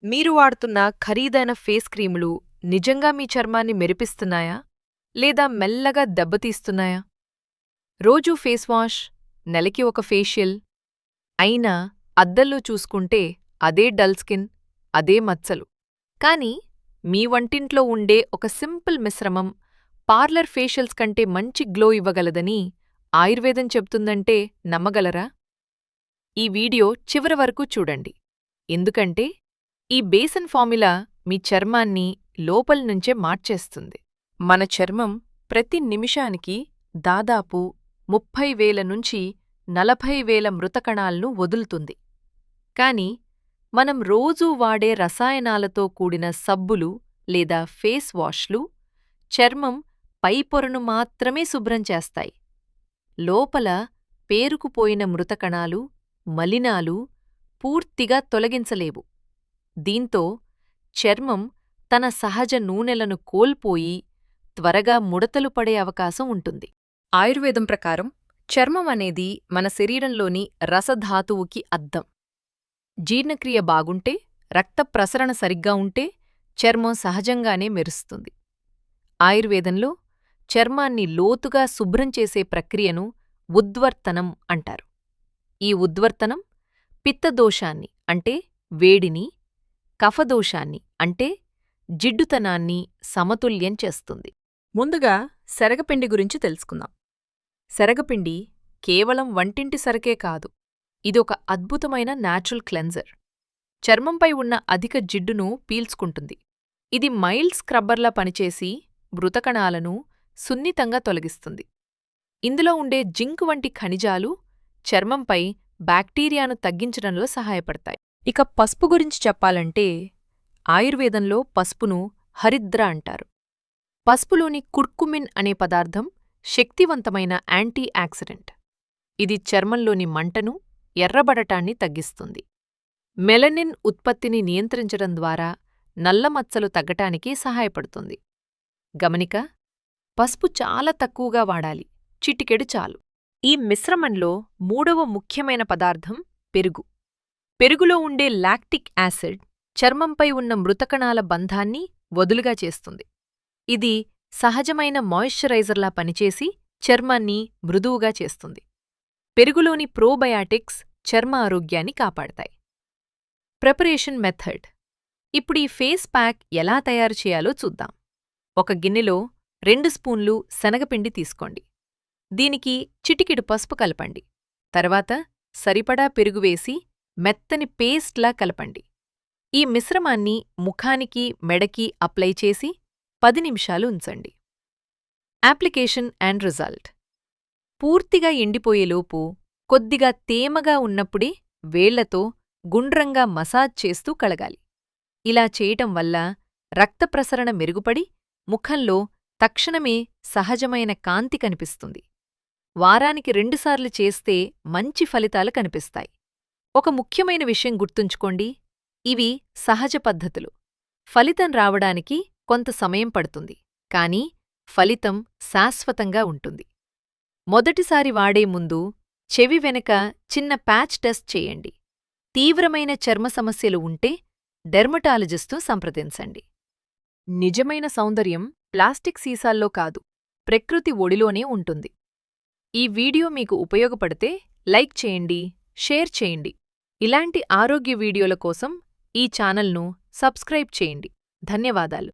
మీరు వాడుతున్న ఖరీదైన ఫేస్ క్రీములు నిజంగా మీ చర్మాన్ని మెరిపిస్తున్నాయా? లేదా మెల్లగా దెబ్బతీస్తున్నాయా? రోజూ ఫేస్ వాష్, నెలకి ఒక ఫేషియల్ అయినా అద్దంలో చూసుకుంటే అదే డల్ స్కిన్, అదే మచ్చలు. కానీ మీ వంటింట్లో ఉండే ఒక సింపుల్ మిశ్రమం పార్లర్ ఫేషియల్స్ కంటే మంచి గ్లో ఇవ్వగలదని ఆయుర్వేదం చెప్తుందంటే నమ్మగలరా? ఈ వీడియో చివరి వరకు చూడండి. ఎందుకంటే ఈ బేసన్ ఫార్ములా మీ చర్మాన్ని లోపల్నుంచే మార్చేస్తుంది. మన చర్మం ప్రతి నిమిషానికి దాదాపు 30,000 నుంచి 40,000 మృతకణాలను వదులుతుంది. కాని మనం రోజూ వాడే రసాయనాలతో కూడిన సబ్బులు లేదా ఫేస్ వాష్లు చర్మం పైపొరను మాత్రమే శుభ్రం చేస్తాయి. లోపల పేరుకుపోయిన మృతకణాలు, మలినాలు పూర్తిగా తొలగించలేవు. దీంతో చర్మం తన సహజ నూనెలను కోల్పోయి త్వరగా ముడతలు పడే అవకాశం ఉంటుంది. ఆయుర్వేదం ప్రకారం చర్మం అనేది మన శరీరంలోని రసధాతువుకి అద్దం. జీర్ణక్రియ బాగుంటే, రక్త ప్రసరణ సరిగ్గా ఉంటే చర్మం సహజంగానే మెరుస్తుంది. ఆయుర్వేదంలో చర్మాన్ని లోతుగా శుభ్రం చేసే ప్రక్రియను ఉద్వర్తనం అంటారు. ఈ ఉద్వర్తనం పిత్తదోషాన్ని అంటే వేడిని, కఫదోషాన్ని అంటే జిడ్డుతనాన్ని సమతుల్యం చేస్తుంది. ముందుగా శనగపిండి గురించి తెలుసుకుందాం. శనగపిండి కేవలం వంటింటి సరకే కాదు, ఇదొక అద్భుతమైన న్యాచురల్ క్లెన్జర్. చర్మంపై ఉన్న అధిక జిడ్డును పీల్చుకుంటుంది. ఇది మైల్డ్ స్క్రబ్బర్లా పనిచేసి మృతకణాలను సున్నితంగా తొలగిస్తుంది. ఇందులో ఉండే జింక్ వంటి ఖనిజాలు చర్మంపై బ్యాక్టీరియాను తగ్గించడంలో సహాయపడతాయి. ఇక పసుపు గురించి చెప్పాలంటే ఆయుర్వేదంలో పసుపును హరిద్ర అంటారు. పసుపులోని కుర్కుమిన్ అనే పదార్థం శక్తివంతమైన యాంటీ ఆక్సిడెంట్. ఇది చర్మంలోని మంటను, ఎర్రబడటాన్ని తగ్గిస్తుంది. మెలనిన్ ఉత్పత్తిని నియంత్రించడం ద్వారా నల్లమచ్చలు తగ్గటానికి సహాయపడుతుంది. గమనిక: పసుపు చాలా తక్కువగా వాడాలి, చిటికెడు చాలు. ఈ మిశ్రమంలో మూడవ ముఖ్యమైన పదార్థం పెరుగు. పెరుగులో ఉండే లాక్టిక్ యాసిడ్ చర్మంపై ఉన్న మృతకణాల బంధాన్ని వదులుగా చేస్తుంది. ఇది సహజమైన మాయిశ్చరైజర్లా పనిచేసి చర్మాన్ని మృదువుగా చేస్తుంది. పెరుగులోని ప్రోబయాటిక్స్ చర్మ ఆరోగ్యాన్ని కాపాడతాయి. Preparation method. ఇప్పుడు ఈ ఫేస్ ప్యాక్ ఎలా తయారు చేయాలో చూద్దాం. ఒక గిన్నెలో 2 స్పూన్లు శనగపిండి తీసుకోండి. దీనికి చిటికెడు పసుపు కలపండి. తర్వాత సరిపడా పెరుగు వేసి మెత్తని పేస్ట్లా కలపండి. ఈ మిశ్రమాన్ని ముఖానికి, మెడకి అప్లై చేసి 10 నిమిషాలు ఉంచండి. Application and result. పూర్తిగా ఎండిపోయేలోపు కొద్దిగా తేమగా ఉన్నప్పుడే వేళ్లతో గుండ్రంగా మసాజ్ చేస్తూ కడగాలి. ఇలా చేయటం వల్ల రక్త ప్రసరణ మెరుగుపడి ముఖంలో తక్షణమే సహజమైన కాంతి కనిపిస్తుంది. వారానికి 2 సార్లు చేస్తే మంచి ఫలితాలు కనిపిస్తాయి. ఒక ముఖ్యమైన విషయం గుర్తుంచుకోండి: ఇవి సహజ పద్ధతులు. ఫలితం రావడానికి కొంత సమయం పడుతుంది, కానీ ఫలితం శాశ్వతంగా ఉంటుంది. మొదటిసారి వాడే ముందు చెవి వెనుక చిన్న ప్యాచ్ టెస్ట్ చేయండి. తీవ్రమైన చర్మ సమస్యలు ఉంటే డెర్మటాలజిస్ట్ను సంప్రదించండి. నిజమైన సౌందర్యం ప్లాస్టిక్ సీసాల్లో కాదు, ప్రకృతి ఒడిలోనే ఉంటుంది. ఈ వీడియో మీకు ఉపయోగపడితే లైక్ చేయండి, షేర్ చేయండి. ఇలాంటి ఆరోగ్య వీడియోల కోసం ఈ ఛానల్ను సబ్స్క్రైబ్ చేయండి. ధన్యవాదాలు.